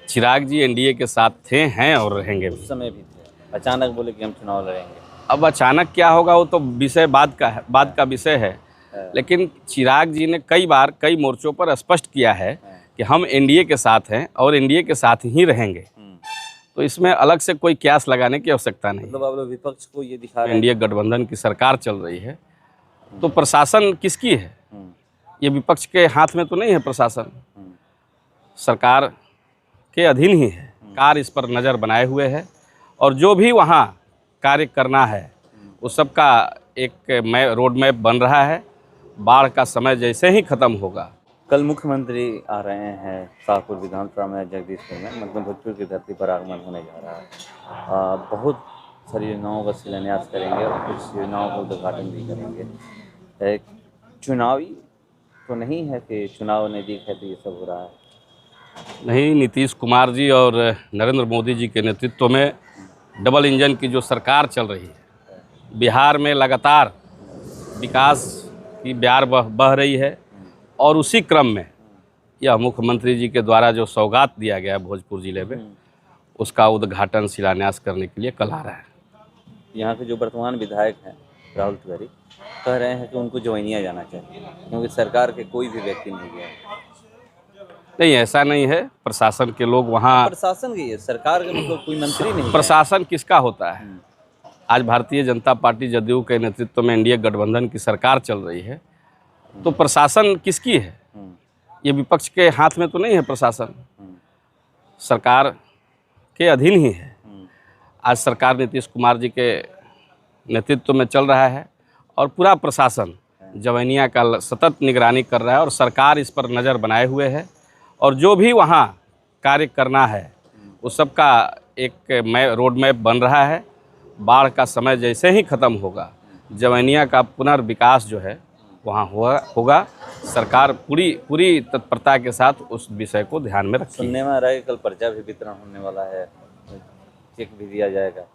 चिराग जी NDA के साथ थे, हैं और रहेंगे भी। उस समय भी थे, अचानक बोले कि हम चुनाव लड़ेंगे। अब अचानक क्या होगा वो तो विषय बाद का विषय है। लेकिन चिराग जी ने कई बार कई मोर्चों पर स्पष्ट किया है कि हम एनडीए के साथ हैं और एनडीए के साथ ही रहेंगे। तो इसमें अलग से कोई क्यास लगाने की आवश्यकता नहीं। मतलब आप लोग विपक्ष को ये दिखा रहे हैं, एनडीए गठबंधन की सरकार चल रही है तो प्रशासन किसकी है? ये विपक्ष के हाथ में तो नहीं है प्रशासन, सरकार के अधीन ही है। सरकार इस पर नज़र बनाए हुए है और जो भी वहाँ कार्य करना है उस सब का एक रोड मैप बन रहा है। बाढ़ का समय जैसे ही ख़त्म होगा। कल मुख्यमंत्री आ रहे हैं शाहपुर विधानसभा में, जगदीशपुर में, मतलब भोजपुर की धरती पर आगमन होने जा रहा है। बहुत सारी योजनाओं का शिलान्यास करेंगे और कुछ योजनाओं का उद्घाटन भी करेंगे। एक चुनावी तो नहीं है कि चुनाव नज़दीक है तो ये सब हो रहा है? नहीं, नीतीश कुमार जी और नरेंद्र मोदी जी के नेतृत्व में डबल इंजन की जो सरकार चल रही है, बिहार में लगातार विकास की ब्यार बह रही है और उसी क्रम में यह मुख्यमंत्री जी के द्वारा जो सौगात दिया गया भोजपुर ज़िले में, उसका उद्घाटन शिलान्यास करने के लिए कल आ रहा है। यहाँ के जो वर्तमान विधायक हैं राहुल तिवारी कह रहे हैं कि उनको ज्वाइनिया जाना चाहिए क्योंकि सरकार के कोई भी व्यक्ति नहीं गया। नहीं, ऐसा नहीं है। प्रशासन के लोग वहाँ, प्रशासन की है, सरकार के मतलब कोई मंत्री नहीं। प्रशासन किसका होता है? आज भारतीय जनता पार्टी जदयू के नेतृत्व में एनडीए गठबंधन की सरकार चल रही है तो प्रशासन किसकी है? ये विपक्ष के हाथ में तो नहीं है प्रशासन, सरकार के अधीन ही है। आज सरकार नीतीश कुमार जी के नेतृत्व में चल रहा है और पूरा प्रशासन जवैनिया का सतत निगरानी कर रहा है और सरकार इस पर नज़र बनाए हुए है और जो भी वहाँ कार्य करना है उस सब का एक रोड मैप बन रहा है। बाढ़ का समय जैसे ही ख़त्म होगा, जवैनिया का पुनर्विकास जो है वहाँ होगा। सरकार पूरी तत्परता के साथ उस विषय को ध्यान में रखी। सुनने में आ रहा है कल पर्चा भी वितरण होने वाला है, चेक भी दिया जाएगा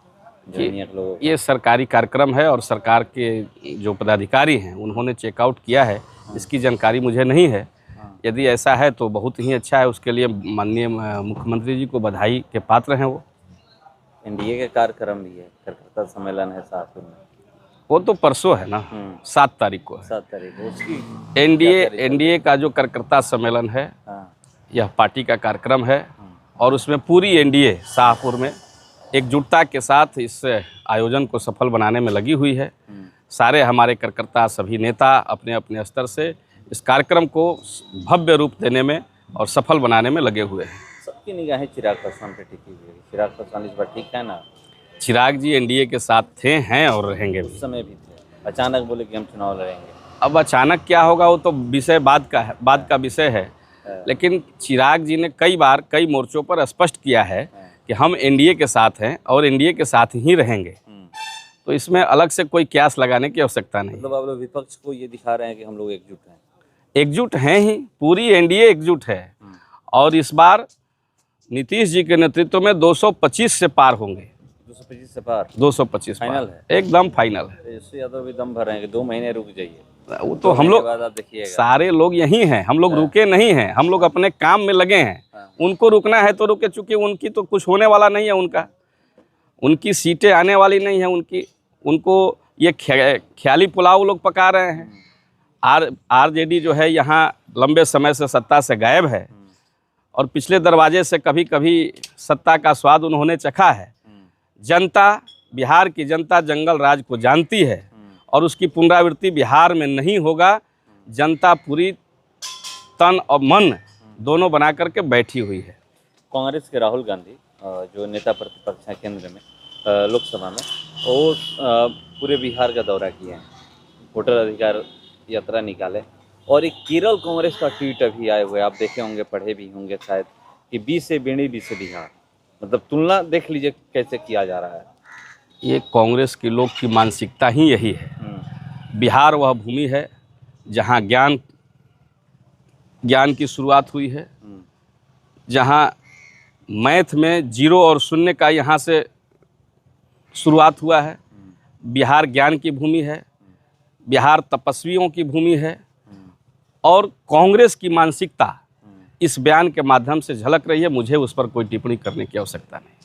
जवैनिया के लोगों को। ये सरकारी कार्यक्रम है और सरकार के जो पदाधिकारी हैं उन्होंने चेकआउट किया है। इसकी जानकारी मुझे नहीं है। यदि ऐसा है तो बहुत ही अच्छा है। उसके लिए माननीय मुख्यमंत्री जी को बधाई के पात्र हैं। वो एनडीए के कार्यक्रम भी है, कार्यकर्ता सम्मेलन है शाहपुर में, वो तो परसों है ना, 7 तारीख को है। 7 तारीख को उसकी एनडीए का जो कार्यकर्ता सम्मेलन है, यह पार्टी का कार्यक्रम है और उसमें पूरी एनडीए शाहपुर में एकजुटता के साथ इस आयोजन को सफल बनाने में लगी हुई है। सारे हमारे कार्यकर्ता, सभी नेता अपने अपने स्तर से इस कार्यक्रम को भव्य रूप देने में और सफल बनाने में लगे हुए हैं। सबकी निगाहें चिराग पासवान पे टिकी हुई है। चिराग पासवान इस बार ठीक है ना? चिराग जी एनडीए के साथ थे, हैं और रहेंगे भी। उस समय भी थे, अचानक बोले कि हम चुनाव लड़ेंगे। अब अचानक क्या होगा वो तो विषय बाद का विषय है। लेकिन चिराग जी ने कई बार कई मोर्चों पर स्पष्ट किया है कि हम एनडीए के साथ हैं और एनडीए के साथ ही रहेंगे। तो इसमें अलग से कोई क्यास लगाने की आवश्यकता नहीं। मतलब आप लोग विपक्ष को ये दिखा रहे हैं कि हम लोग एकजुट हैं। एकजुट हैं ही, पूरी एनडीए एकजुट है और इस बार नीतीश जी के नेतृत्व में 225 से पार होंगे। 225 से पार? 225 फाइनल है, एकदम फाइनल है। इससे ज़्यादा भी दम भर रहे हैं कि 2 महीने रुक जाइए। वो तो हम लोग देखिएगा, सारे लोग यहीं हैं, हम लोग रुके नहीं हैं, हम लोग अपने काम में लगे हैं। उनको रुकना है तो रुके, चूँकि उनकी तो कुछ होने वाला नहीं है। उनकी सीटें आने वाली नहीं है। उनको ये ख्याली पुलाव लोग पका रहे हैं। आरजेडी जो है यहाँ लंबे समय से सत्ता से गायब है और पिछले दरवाजे से कभी कभी सत्ता का स्वाद उन्होंने चखा है। जनता, बिहार की जनता जंगल राज को जानती है और उसकी पुनरावृत्ति बिहार में नहीं होगा। जनता पूरी तन और मन दोनों बना करके बैठी हुई है। कांग्रेस के राहुल गांधी जो नेता प्रतिपक्ष हैं केंद्र में, लोकसभा में, वो पूरे बिहार का दौरा किए हैं, वोटर अधिकार यात्रा निकाले और एक केरल कांग्रेस का ट्वीट अभी आए हुए, आप देखे होंगे, पढ़े भी होंगे शायद, कि बी से बेनी बी से बिहार। मतलब तुलना देख लीजिए कैसे किया जा रहा है। ये कांग्रेस के लोग की मानसिकता ही यही है। बिहार वह भूमि है जहाँ ज्ञान की शुरुआत हुई है, जहाँ मैथ में 0 और 0 का यहाँ से शुरुआत हुआ है। बिहार ज्ञान की भूमि है, बिहार तपस्वियों की भूमि है और कांग्रेस की मानसिकता इस बयान के माध्यम से झलक रही है, मुझे उस पर कोई टिप्पणी करने की आवश्यकता नहीं।